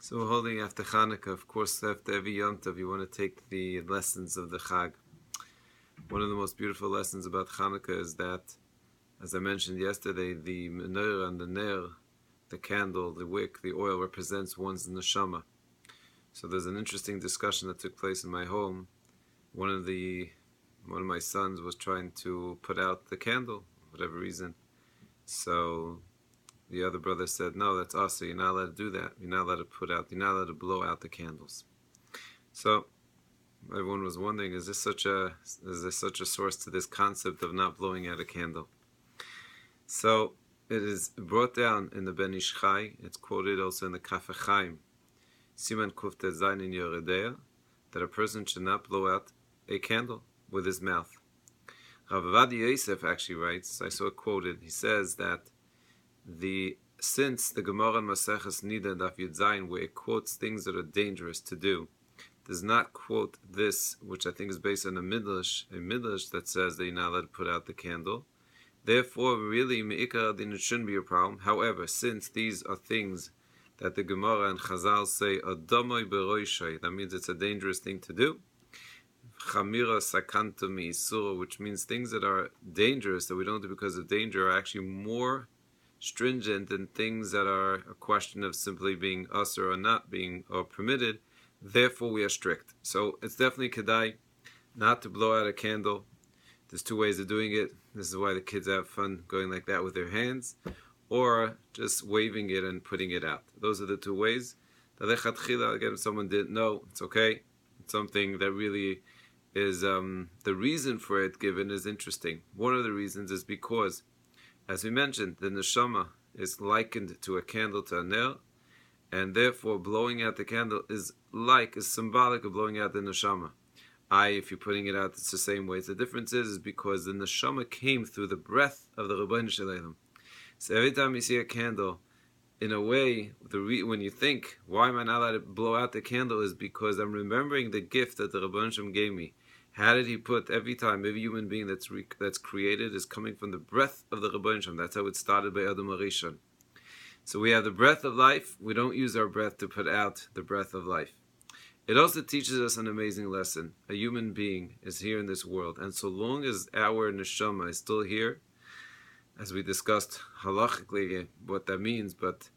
So we're holding after Hanukkah. Of course, after every Yom Tov, you want to take the lessons of the Chag. One of the most beautiful lessons about Hanukkah is that, as I mentioned yesterday, the menorah and the ner, the candle, the wick, the oil represents one's neshama. So there's an interesting discussion that took place in my home. One of my sons was trying to put out the candle, for whatever reason. So the other brother said, "No, that's us. So you're not allowed to do that. You're not allowed to blow out the candles." So everyone was wondering, is there such a source to this concept of not blowing out a candle? So it is brought down in the Ben Ish Chai. It's quoted also in the Kaf Chaim, Siman Kuftet Zayin in Yoredea, that a person should not blow out a candle with his mouth. Rabbi Yosef actually writes, I saw it quoted, he says that since the Gemara in Maseches Nida Daf Yud Zayin, where it quotes things that are dangerous to do, does not quote this, which I think is based on a midrash that says that you're not allowed to put out the candle. Therefore, really, me'ikar adin, it shouldn't be a problem. However, since these are things that the Gemara and Chazal say, Adomoi beroishai, that means it's a dangerous thing to do. Chamira sakanta mi'isura, which means things that are dangerous, that we don't do because of danger, are actually more stringent than things that are a question of simply being usur or not being or permitted. Therefore, we are strict. So it's definitely kedai not to blow out a candle. There's two ways of doing it. This is why the kids have fun going like that with their hands, or just waving it and putting it out. Those are the two ways. Again, if someone didn't know, it's okay. It's something that really is the reason for it given is interesting. One of the reasons is because, as we mentioned, the neshama is likened to a candle, to a ner, and therefore blowing out the candle is symbolic of blowing out the neshama. If you're putting it out, it's the same way. The difference is because the neshama came through the breath of the Rabbeinu Shalom. So every time you see a candle, in a way, when you think, why am I not allowed to blow out the candle, is because I'm remembering the gift that the Rabbeinu Shalom gave me. How did he put every human being that's created is coming from the breath of the Rabbeinu Shalom. That's how it started by Adam HaRishon. So we have the breath of life. We don't use our breath to put out the breath of life. It also teaches us an amazing lesson. A human being is here in this world, and so long as our neshama is still here, as we discussed halachically what that means, but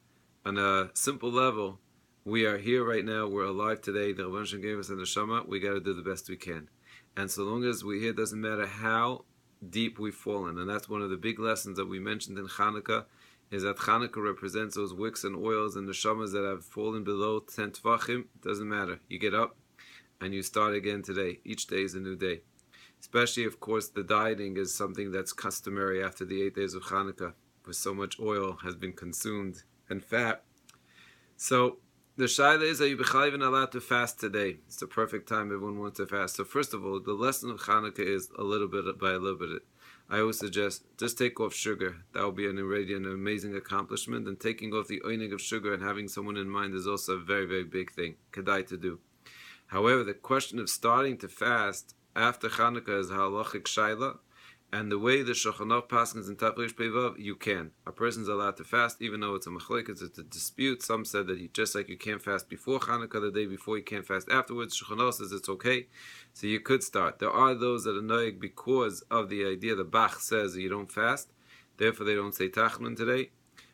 on a simple level, we are here right now, we're alive today, the Rabban Shem gave us a neshama, we got to do the best we can. And so long as we're here, it doesn't matter how deep we've fallen. And that's one of the big lessons that we mentioned in Hanukkah, is that Hanukkah represents those wicks and oils and neshamas that have fallen below 10 tvachim. It doesn't matter. You get up and you start again today. Each day is a new day. Especially, of course, the dieting is something that's customary after the 8 days of Hanukkah, where so much oil has been consumed and fat. So the shaila is, are you even allowed to fast today? It's the perfect time everyone wants to fast. So first of all, the lesson of Hanukkah is a little bit by a little bit. I always suggest just take off sugar. That will be already an amazing accomplishment. And taking off the oining of sugar and having someone in mind is also a very, very big thing. Kedai to do. However, the question of starting to fast after Hanukkah is halachic shaila. And the way the Shulchan Aruch paskins in Tafresh Pevav, you can. A person's allowed to fast, even though it's a machlokes, it's a dispute. Some said that just like you can't fast before Hanukkah, the day before, you can't fast afterwards. Shulchan Aruch says it's okay, so you could start. There are those that are noig because of the idea the Bach says that you don't fast, therefore they don't say Tachnun today.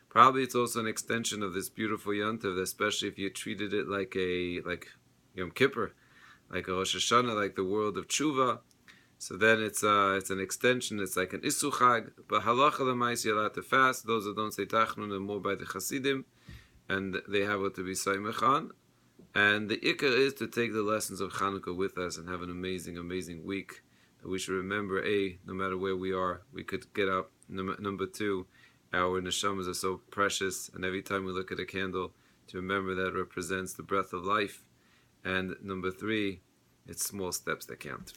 Probably it's also an extension of this beautiful Yom Tov, especially if you treated it like Yom Kippur, like a Rosh Hashanah, like the world of Tshuva. So then it's an extension. It's like an Isu Chag. But halacha l'mais you're allowed to fast. Those that don't say Tachnun are more by the Chasidim, and they have what to be Saimech on. And the Ikar is to take the lessons of Chanukah with us and have an amazing, amazing week. That we should remember, no matter where we are, we could get up. Number two, our neshamas are so precious, and every time we look at a candle, to remember that it represents the breath of life. And number three, it's small steps that count.